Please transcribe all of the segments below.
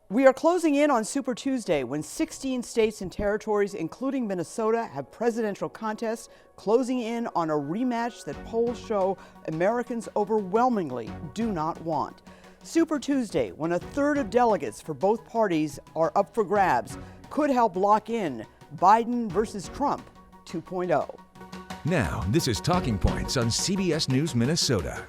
We are closing in on Super Tuesday when 16 states and territories, including Minnesota, have presidential contests, closing in on a rematch that polls show Americans overwhelmingly do not want. Super Tuesday, when a third of delegates for both parties are up for grabs, could help lock in Biden versus Trump 2.0. Now, this is Talking Points on CBS News Minnesota.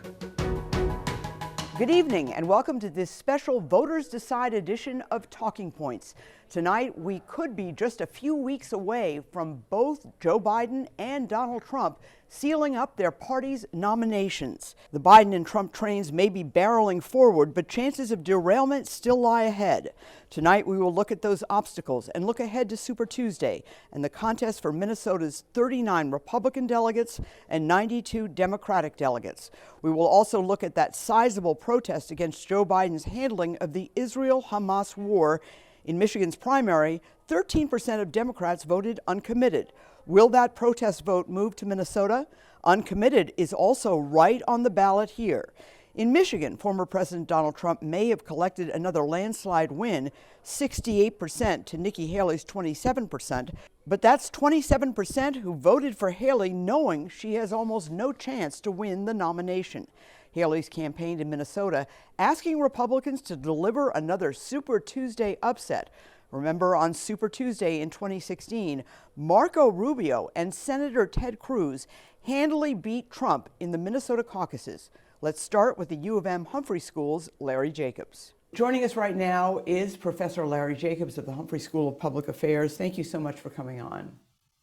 Good evening and welcome to this special Voters Decide edition of Talking Points. Tonight, we could be just a few weeks away from both Joe Biden and Donald Trump sealing up their party's nominations. The Biden and Trump trains may be barreling forward, but chances of derailment still lie ahead. Tonight, we will look at those obstacles and look ahead to Super Tuesday and the contest for Minnesota's 39 Republican delegates and 92 Democratic delegates. We will also look at that sizable protest against Joe Biden's handling of the Israel-Hamas war. In Michigan's primary, 13% of Democrats voted uncommitted. Will that protest vote move to Minnesota? Uncommitted is also right on the ballot here. In Michigan, former President Donald Trump may have collected another landslide win, 68% to Nikki Haley's 27%, but that's 27% who voted for Haley knowing she has almost no chance to win the nomination. Haley's campaigned in Minnesota, asking Republicans to deliver another Super Tuesday upset. Remember, on Super Tuesday in 2016, Marco Rubio and Senator Ted Cruz handily beat Trump in the Minnesota caucuses. Let's start with the U of M Humphrey School's Larry Jacobs. Joining us right now is Professor Larry Jacobs of the Humphrey School of Public Affairs. Thank you so much for coming on.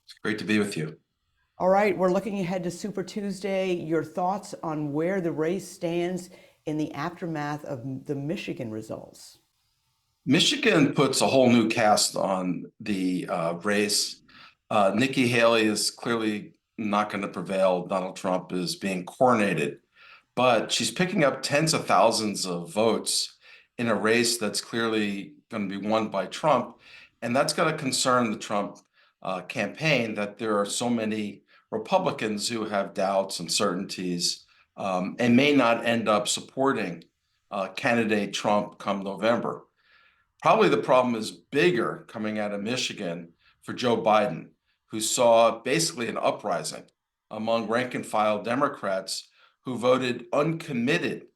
It's great to be with you. All right, we're looking ahead to Super Tuesday. Your thoughts on where the race stands in the aftermath of the Michigan results? Michigan puts a whole new cast on the race. Nikki Haley is clearly not going to prevail. Donald Trump is being coronated, but she's picking up tens of thousands of votes in a race that's clearly going to be won by Trump. And that's going to concern the Trump campaign, that there are so many Republicans who have doubts, uncertainties, and may not end up supporting candidate Trump come November. Probably the problem is bigger coming out of Michigan for Joe Biden, who saw basically an uprising among rank and file Democrats who voted uncommitted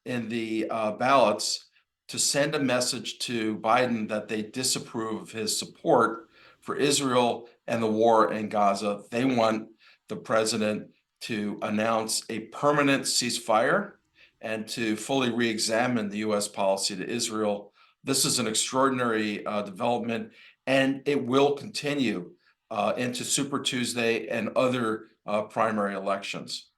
in the ballots to send a message to Biden that they disapprove of his support for Israel and the war in Gaza. They want the president to announce a permanent ceasefire and to fully re-examine the U.S. policy to Israel. This is an extraordinary development, and it will continue into Super Tuesday and other primary elections.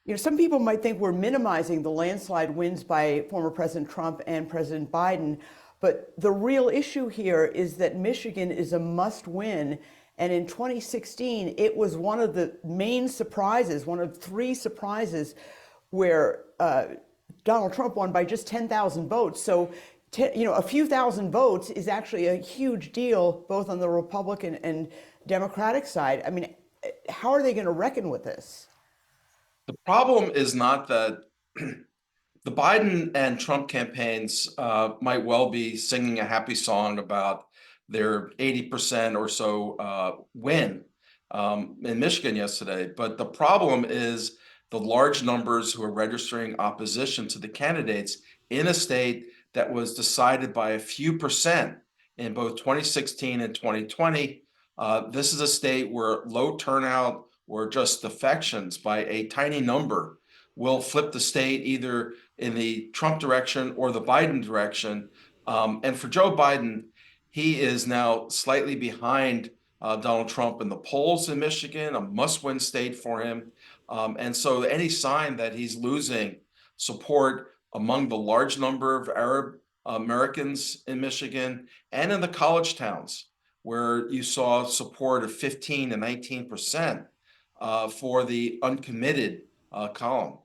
You know, some people might think we're minimizing the landslide wins by former President Trump and President Biden, but the real issue here is that Michigan is a must-win. And in 2016, it was one of the main surprises, one of three surprises, where Donald Trump won by just 10,000 votes. So, a few thousand votes is actually a huge deal, both on the Republican and Democratic side. I mean, how are they going to reckon with this? The problem is not that the Biden and Trump campaigns might well be singing a happy song about their 80% or so win in Michigan yesterday. But the problem is the large numbers who are registering opposition to the candidates in a state that was decided by a few percent in both 2016 and 2020. This is a state where low turnout or just defections by a tiny number will flip the state either in the Trump direction or the Biden direction. And for Joe Biden, he is now slightly behind Donald Trump in the polls in Michigan, a must-win state for him. And so any sign that he's losing support among the large number of Arab Americans in Michigan and in the college towns, where you saw support of 15 and 19% for the uncommitted column.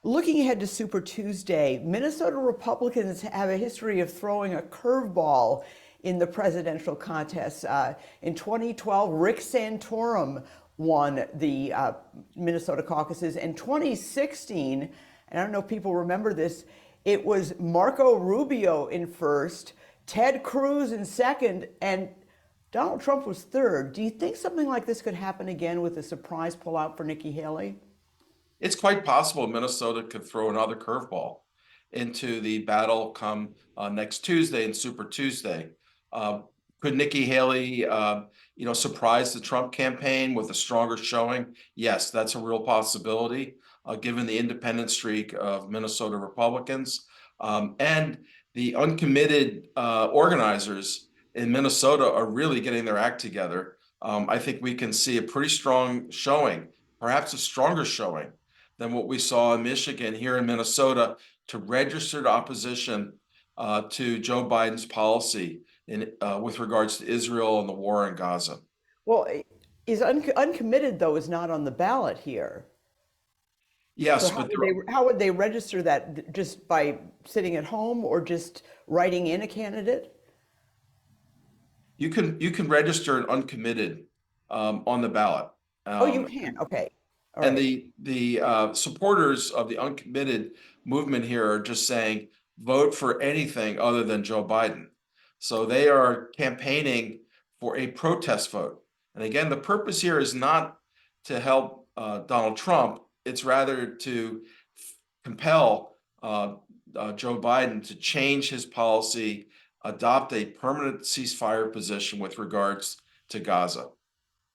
Looking ahead to Super Tuesday, Minnesota Republicans have a history of throwing a curveball in the presidential contest. In 2012, Rick Santorum won the Minnesota caucuses. In 2016, and I don't know if people remember this, it was Marco Rubio in first, Ted Cruz in second, and Donald Trump was third. Do you think something like this could happen again with a surprise pullout for Nikki Haley? It's quite possible Minnesota could throw another curveball into the battle come next Tuesday and Super Tuesday. Uh, could Nikki Haley, surprise the Trump campaign with a stronger showing? Yes, that's a real possibility, given the independent streak of Minnesota Republicans. And the uncommitted organizers in Minnesota are really getting their act together. I think we can see a pretty strong showing, perhaps a stronger showing than what we saw in Michigan, here in Minnesota, to registered opposition to Joe Biden's policy with regards to Israel and the war in Gaza. Well, uncommitted though is not on the ballot here. So Yes, but how would they register that, just by sitting at home or just writing in a candidate? you can register an uncommitted on the ballot. Oh, you can. Okay. All And right. the supporters of the uncommitted movement here are just saying, vote for anything other than Joe Biden. So they are campaigning for a protest vote. And again, the purpose here is not to help Donald Trump. It's rather to compel Joe Biden to change his policy, adopt a permanent ceasefire position with regards to Gaza.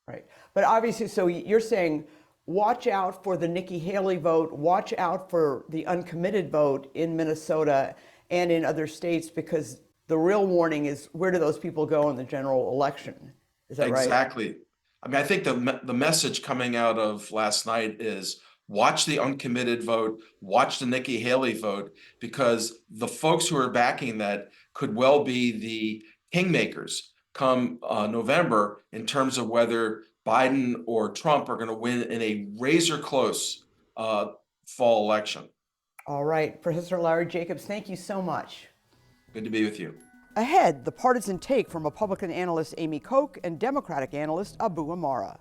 Right. But obviously, so you're saying watch out for the Nikki Haley vote, watch out for the uncommitted vote in Minnesota and in other states, because the real warning is, where do those people go in the general election? Is that right? Exactly. I mean, I think the message coming out of last night is, watch the uncommitted vote, watch the Nikki Haley vote, because the folks who are backing that could well be the kingmakers come November, in terms of whether Biden or Trump are going to win in a razor close fall election. All right. Professor Larry Jacobs, thank you so much. Good to be with you. Ahead, the partisan take from Republican Analyst Amy Koch and Democratic Analyst Abou Amara.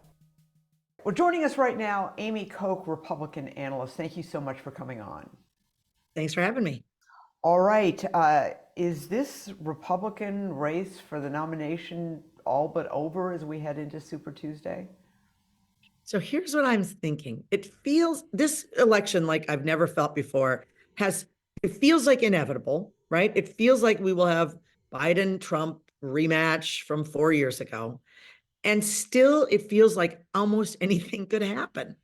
Well, joining us right now, Amy Koch, Republican Analyst. Thank you so much for coming on. Thanks for having me. All right. Is this Republican race for the nomination all but over as we head into Super Tuesday? So here's what I'm thinking. It feels, this election, like I've never felt before, it feels like inevitable, right? It feels like we will have Biden-Trump rematch from 4 years ago. And still, it feels like almost anything could happen.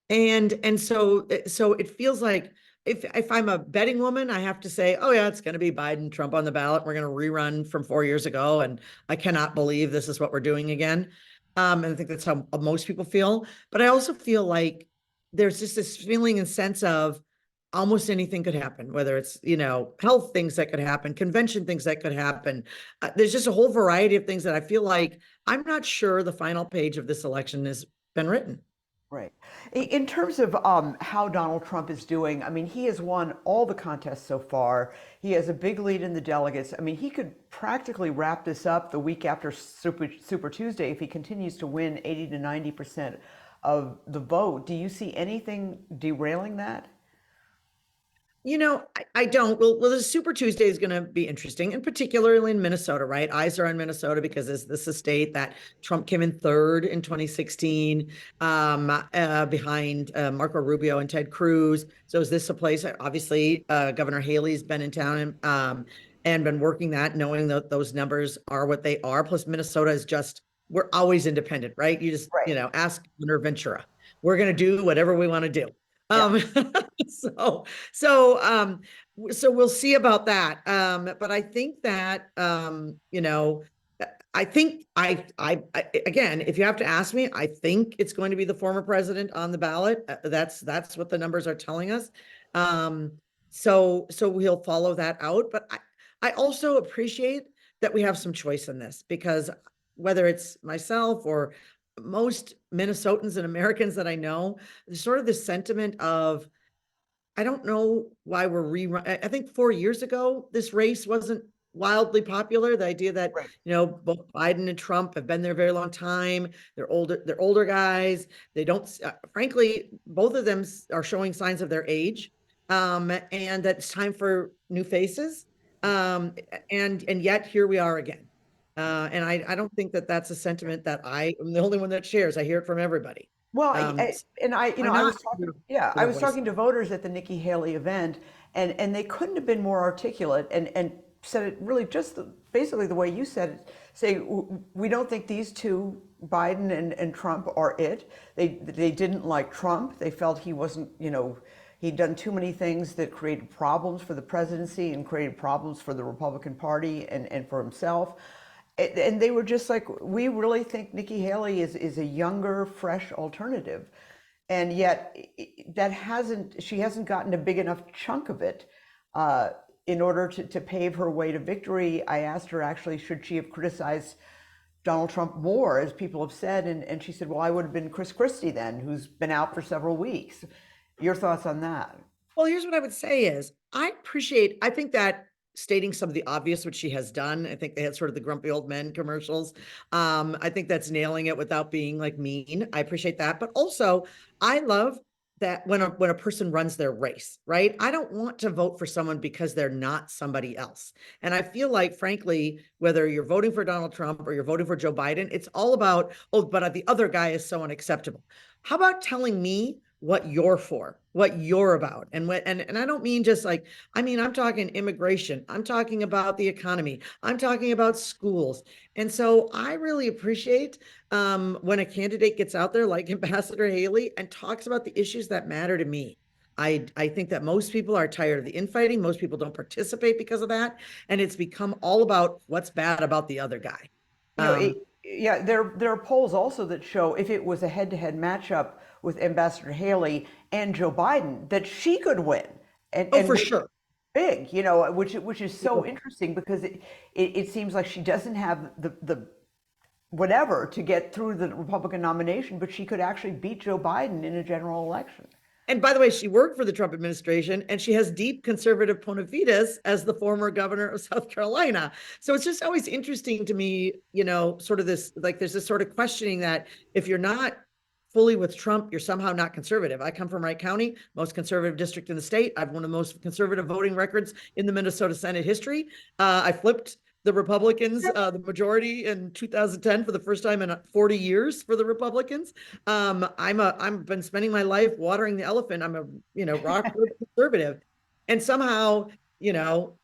And so it feels like, if I'm a betting woman, I have to say, oh yeah, it's going to be Biden, Trump on the ballot. We're going to rerun from 4 years ago. And I cannot believe this is what we're doing again. And I think that's how most people feel. But I also feel like there's just this feeling and sense of almost anything could happen, whether it's, health things that could happen, convention things that could happen. There's just a whole variety of things that I feel like I'm not sure the final page of this election has been written. Right. In terms of how Donald Trump is doing, I mean, he has won all the contests so far. He has a big lead in the delegates. I mean, he could practically wrap this up the week after Super Tuesday if he continues to win 80 to 90% of the vote. Do you see anything derailing that? I don't. Well, the Super Tuesday is going to be interesting, and particularly in Minnesota, right? Eyes are on Minnesota because this is a state that Trump came in third in 2016, behind Marco Rubio and Ted Cruz. So is this a place? Obviously, Governor Haley's been in town and been working that, knowing that those numbers are what they are. Plus, Minnesota is we're always independent, right? You just, Right. Ask Governor Ventura. We're going to do whatever we want to do. Yeah. So we'll see about that. But I think that, I think I again, if you have to ask me, I think it's going to be the former president on the ballot. That's what the numbers are telling us. So we'll follow that out. But I also appreciate that we have some choice in this, because whether it's myself or most Minnesotans and Americans that I know, there's sort of this sentiment of, I don't know why we're rerun. I think 4 years ago, this race wasn't wildly popular. The idea that, Right. Both Biden and Trump have been there a very long time. They're older guys. They don't, frankly, both of them are showing signs of their age. And that it's time for new faces. And yet here we are again. And I don't think that that's a sentiment that I am the only one that shares. I hear it from everybody. Well, Why I not was talking, hear I their was voices? talking to voters at the Nikki Haley event, and they couldn't have been more articulate and said it really just basically the way you said it. Say, we don't think these two, Biden and Trump, are it. They didn't like Trump. They felt he wasn't, he'd done too many things that created problems for the presidency and created problems for the Republican Party and for himself. And they were just like, we really think Nikki Haley is a younger, fresh alternative. And yet she hasn't gotten a big enough chunk of it in order to pave her way to victory. I asked her actually, should she have criticized Donald Trump more, as people have said? And she said, well, I would have been Chris Christie then, who's been out for several weeks. Your thoughts on that? Well, here's what I would say is I think that stating some of the obvious, which she has done. I think they had sort of the grumpy old men commercials. I think that's nailing it without being like mean. I appreciate that. But also I love that when a person runs their race, right? I don't want to vote for someone because they're not somebody else. And I feel like, frankly, whether you're voting for Donald Trump or you're voting for Joe Biden, it's all about, oh, but the other guy is so unacceptable. How about telling me what you're for, what you're about? And I don't mean just like, I'm talking immigration. I'm talking about the economy. I'm talking about schools. And so I really appreciate when a candidate gets out there like Ambassador Haley and talks about the issues that matter to me. I think that most people are tired of the infighting. Most people don't participate because of that. And it's become all about what's bad about the other guy. Yeah, there are polls also that show if it was a head-to-head matchup with Ambassador Haley and Joe Biden, that she could win. And for sure. Big, which is so interesting because it seems like she doesn't have the whatever to get through the Republican nomination, but she could actually beat Joe Biden in a general election. And by the way, she worked for the Trump administration and she has deep conservative bona fides as the former governor of South Carolina. So it's just always interesting to me, sort of this, like there's this sort of questioning that if you're not fully with Trump, you're somehow not conservative. I come from Wright County, most conservative district in the state. I've one of the most conservative voting records in the Minnesota Senate history. I flipped the Republicans, the majority in 2010 for the first time in 40 years for the Republicans. I've been spending my life watering the elephant. I'm a rock conservative, and somehow, and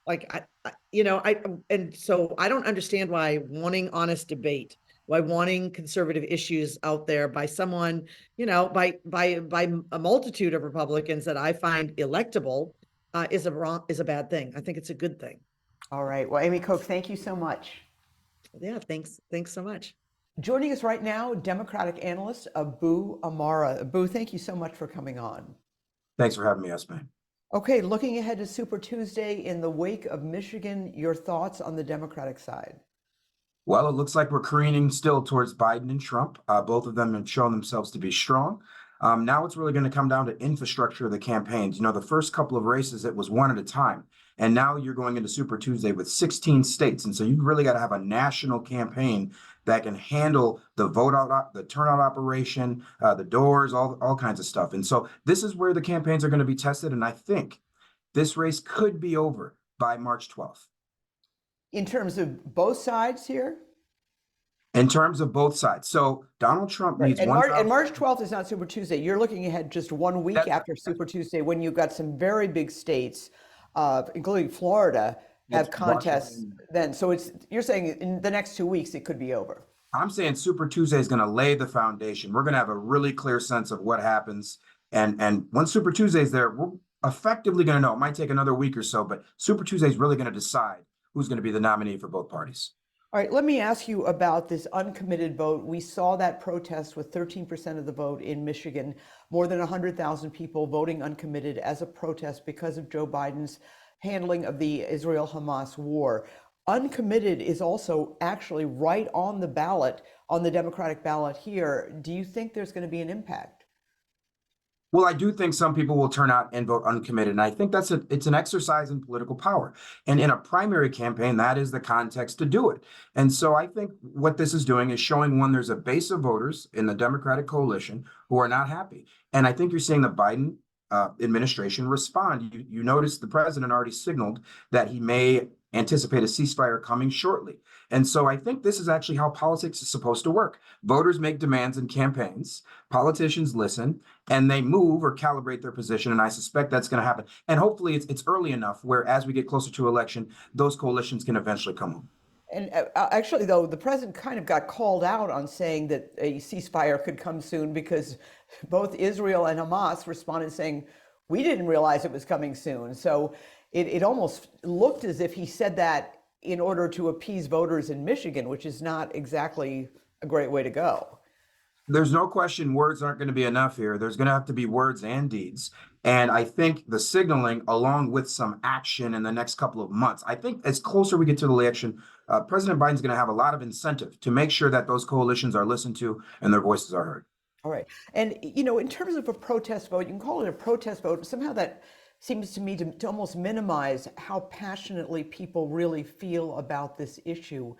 so I don't understand why wanting honest debate, why wanting conservative issues out there by someone, by a multitude of Republicans that I find electable, is a bad thing. I think it's a good thing. All right. Well, Amy Koch, thank you so much. Yeah, thanks so much. Joining us right now, Democratic Analyst Abou Amara. Abou, thank you so much for coming on. Thanks for having me, Esme. Okay, looking ahead to Super Tuesday in the wake of Michigan, your thoughts on the Democratic side? Well, it looks like we're careening still towards Biden and Trump. Both of them have shown themselves to be strong. Now it's really going to come down to infrastructure of the campaigns. The first couple of races, it was one at a time. And now you're going into Super Tuesday with 16 states. And so you've really got to have a national campaign that can handle the the turnout operation, the doors, all kinds of stuff. And so this is where the campaigns are going to be tested. And I think this race could be over by March 12th. In terms of both sides here? In terms of both sides. So Donald Trump needs and one. And March 12th is not Super Tuesday. You're looking ahead just 1 week after Super Tuesday when you've got some very big states, including Florida, have contests then. So you're saying in the next 2 weeks, it could be over. I'm saying Super Tuesday is going to lay the foundation. We're going to have a really clear sense of what happens. And once Super Tuesday is there, we're effectively going to know. It might take another week or so, but Super Tuesday is really going to decide who's going to be the nominee for both parties. All right, let me ask you about this uncommitted vote. We saw that protest with 13% of the vote in Michigan, more than 100,000 people voting uncommitted as a protest because of Joe Biden's handling of the Israel-Hamas war. Uncommitted is also actually right on the ballot, on the Democratic ballot here. Do you think there's going to be an impact? Well, I do think some people will turn out and vote uncommitted. And I think it's an exercise in political power. And in a primary campaign, that is the context to do it. And so I think what this is doing is showing, one, there's a base of voters in the Democratic coalition who are not happy. And I think you're seeing the Biden administration respond. You notice the president already signaled that he may anticipate a ceasefire coming shortly. And so I think this is actually how politics is supposed to work. Voters make demands in campaigns, politicians listen, and they move or calibrate their position. And I suspect that's going to happen. And hopefully it's early enough where as we get closer to election, those coalitions can eventually come home. And actually, though, the president kind of got called out on saying that a ceasefire could come soon because both Israel and Hamas responded saying, we didn't realize it was coming soon. So it almost looked as if he said that in order to appease voters in Michigan, which is not exactly a great way to go. There's no question words aren't going to be enough here. There's going to have to be words and deeds. And I think the signaling, along with some action in the next couple of months, I think as closer we get to the election, President Biden's going to have a lot of incentive to make sure that those coalitions are listened to and their voices are heard. All right. And, you know, in terms of a protest vote, you can call it a protest vote. Somehow that seems to me to almost minimize how passionately people really feel about this issue.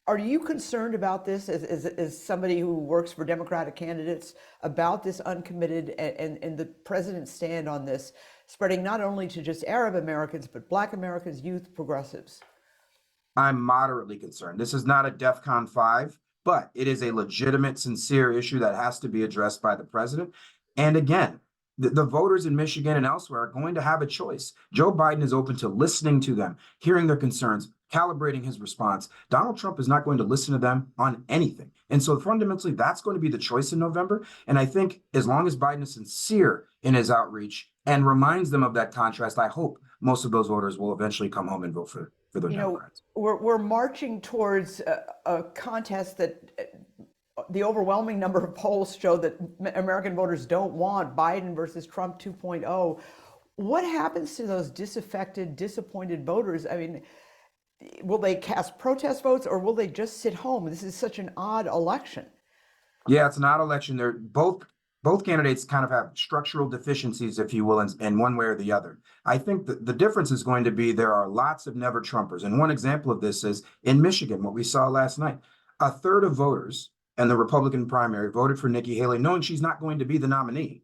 Are you concerned about this as somebody who works for Democratic candidates about this uncommitted and the president's stand on this, spreading not only to just Arab Americans, but Black Americans, youth, progressives? I'm moderately concerned. This is not a DEFCON 5, but it is a legitimate, sincere issue that has to be addressed by the president. And again, the voters in Michigan and elsewhere are going to have a choice. Joe Biden is open to listening to them, hearing their concerns, calibrating his response. Donald Trump is not going to listen to them on anything. And so fundamentally, that's going to be the choice in November. And I think as long as Biden is sincere in his outreach and reminds them of that contrast, I hope most of those voters will eventually come home and vote for the Democrats. We're marching towards a contest that the overwhelming number of polls show that American voters don't want Biden versus Trump 2.0. What happens to those disaffected, disappointed voters? I mean, will they cast protest votes or will they just sit home? This is such an odd election. Yeah, it's an odd election. They're both candidates kind of have structural deficiencies, if you will, in one way or the other. I think that the difference is going to be there are lots of never Trumpers. And one example of this is in Michigan, what we saw last night. A third of voters in the Republican primary voted for Nikki Haley, knowing she's not going to be the nominee.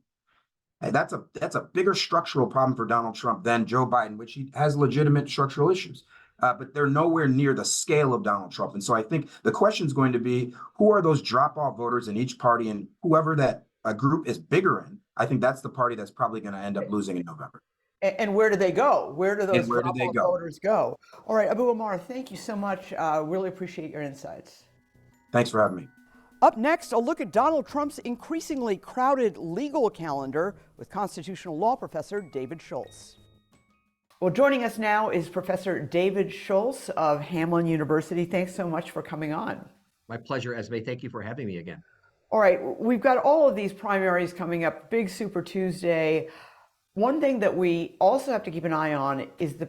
And that's a bigger structural problem for Donald Trump than Joe Biden, which he has legitimate structural issues. But they're nowhere near the scale of Donald Trump. And so I think the question is going to be, who are those drop-off voters in each party, and whoever that a group is bigger in, I think that's the party that's probably going to end up losing in November. And where do they go? Where do those drop-off voters go? All right, Abou Amara, thank you so much. Really appreciate your insights. Thanks for having me. Up next, a look at Donald Trump's increasingly crowded legal calendar with constitutional law professor David Schultz. Well, joining us now is Professor David Schultz of Hamline University. Thanks so much for coming on. My pleasure, Esme. Thank you for having me again. All right, we've got all of these primaries coming up, big Super Tuesday. One thing that we also have to keep an eye on is the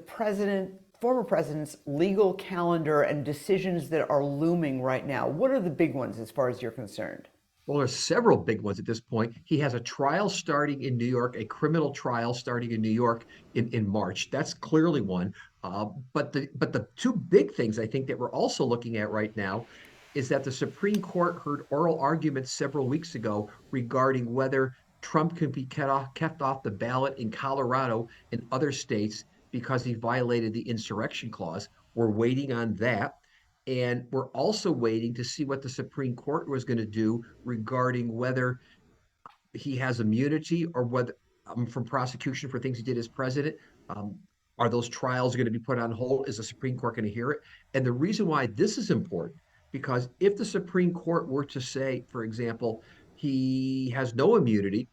former president's legal calendar and decisions that are looming right now. What are the big ones as far as you're concerned? Well, there's several big ones at this point. He has a trial starting in New York, a criminal trial starting in New York in March. That's clearly one. But the two big things I think that we're also looking at right now is that the Supreme Court heard oral arguments several weeks ago regarding whether Trump can be kept off the ballot in Colorado and other states because he violated the insurrection clause. We're waiting on that. And we're also waiting to see what the Supreme Court was going to do regarding whether he has immunity or whether from prosecution for things he did as president. Are those trials going to be put on hold? Is the Supreme Court going to hear it? And the reason why this is important, because if the Supreme Court were to say, for example, he has no immunity,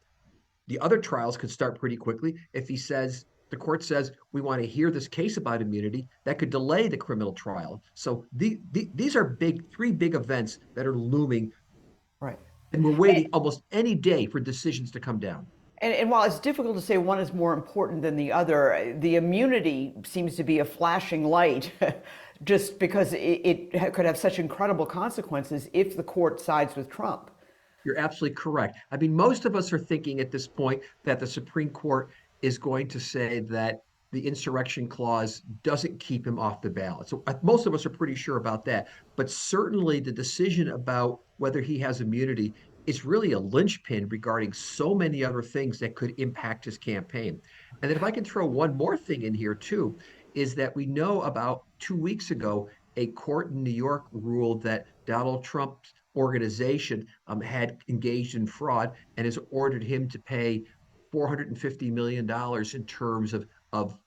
the other trials could start pretty quickly. If he says, the court says, we want to hear this case about immunity, that could delay the criminal trial. So these are three big events that are looming. Right. And we're waiting almost any day for decisions to come down. And while it's difficult to say one is more important than the other, the immunity seems to be a flashing light just because it could have such incredible consequences if the court sides with Trump. You're absolutely correct. I mean, most of us are thinking at this point that the Supreme Court is going to say that the insurrection clause doesn't keep him off the ballot. So most of us are pretty sure about that. But certainly the decision about whether he has immunity is really a linchpin regarding so many other things that could impact his campaign. And then if I can throw one more thing in here too, is that we know about 2 weeks ago, a court in New York ruled that Donald Trump's organization had engaged in fraud and has ordered him to pay $450 million in terms of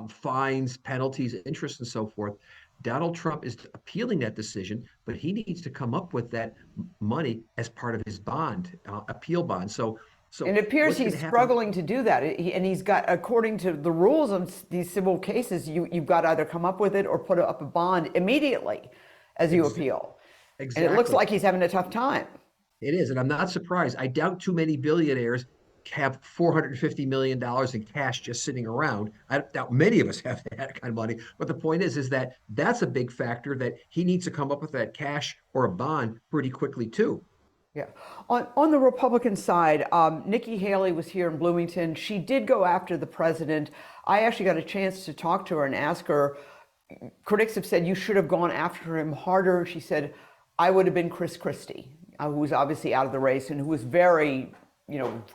fines, penalties, interest, and so forth. Donald Trump is appealing that decision, but he needs to come up with that money as part of his bond, appeal bond. So and it appears what's gonna he's happen? struggling to do that. And he's got, according to the rules of these civil cases, you've got to either come up with it or put up a bond immediately as you appeal. Exactly. And it looks like he's having a tough time. It is, and I'm not surprised. I doubt too many billionaires have $450 million in cash just sitting around. I doubt many of us have that kind of money. But the point is that that's a big factor, that he needs to come up with that cash or a bond pretty quickly too. Yeah. On the Republican side, Nikki Haley was here in Bloomington. She did go after the president. I actually got a chance to talk to her and ask her. Critics have said you should have gone after him harder. She said, I would have been Chris Christie, who was obviously out of the race and who was very,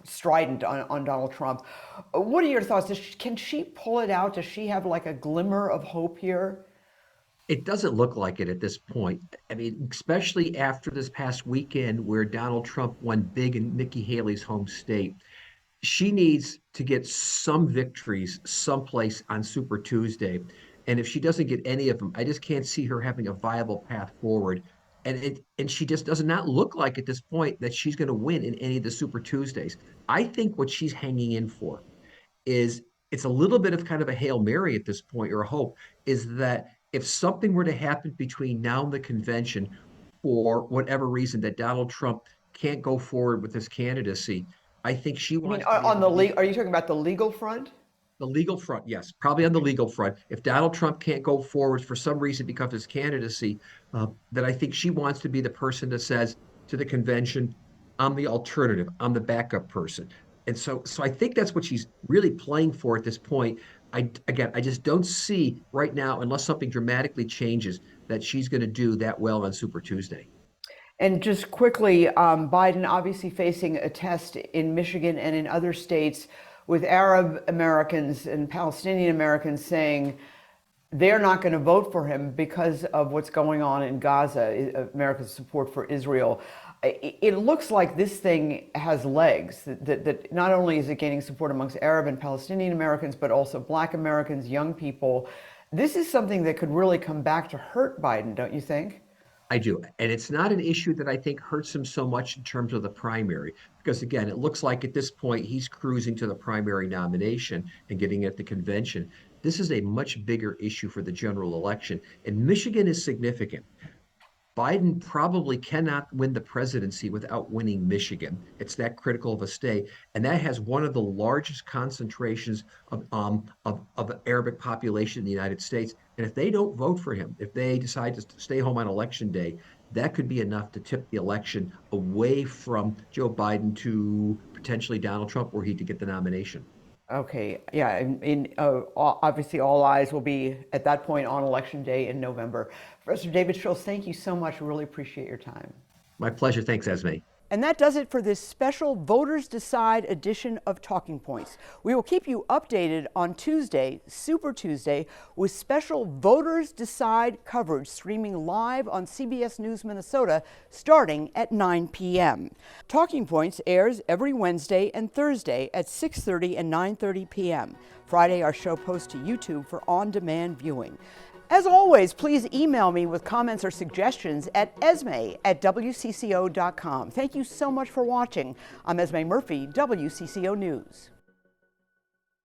strident on Donald Trump. What are your thoughts? Can she pull it out? Does she have like a glimmer of hope here? It doesn't look like it at this point. I mean, especially after this past weekend where Donald Trump won big in Nikki Haley's home state. She needs to get some victories someplace on Super Tuesday. And if she doesn't get any of them, I just can't see her having a viable path forward. And she just does not look like at this point that she's going to win in any of the Super Tuesdays. I think what she's hanging in for is, it's a little bit of kind of a Hail Mary at this point, or a hope, is that if something were to happen between now and the convention, for whatever reason, that Donald Trump can't go forward with his candidacy, I think she I mean, wants to be on able the to are you talking about the legal front? the legal front, yes, probably on the legal front. If Donald Trump can't go forward for some reason because of his candidacy, then I think she wants to be the person that says to the convention, I'm the alternative, I'm the backup person. And so I think that's what she's really playing for at this point. I just don't see right now, unless something dramatically changes, that she's going to do that well on Super Tuesday. And just quickly, Biden obviously facing a test in Michigan and in other states with Arab Americans and Palestinian Americans saying they're not going to vote for him because of what's going on in Gaza, America's support for Israel. It looks like this thing has legs, that not only is it gaining support amongst Arab and Palestinian Americans, but also Black Americans, young people. This is something that could really come back to hurt Biden, don't you think? I do. And it's not an issue that I think hurts him so much in terms of the primary, because again, it looks like at this point he's cruising to the primary nomination and getting at the convention. This is a much bigger issue for the general election. And Michigan is significant. Biden probably cannot win the presidency without winning Michigan. It's that critical of a state, and that has one of the largest concentrations of Arabic population in the United States. And if they don't vote for him, if they decide to stay home on election day, that could be enough to tip the election away from Joe Biden to potentially Donald Trump, were he to get the nomination. Okay, yeah, obviously all eyes will be at that point on Election Day in November. Professor David Schultz, thank you so much. Really appreciate your time. My pleasure. Thanks, Esme. And that does it for this special Voters Decide edition of Talking Points. We will keep you updated on Tuesday, Super Tuesday, with special Voters Decide coverage streaming live on CBS News Minnesota starting at 9 p.m. Talking Points airs every Wednesday and Thursday at 6:30 and 9:30 p.m. Friday, our show posts to YouTube for on-demand viewing. As always, please email me with comments or suggestions at esme@wcco.com. Thank you so much for watching. I'm Esme Murphy, WCCO News.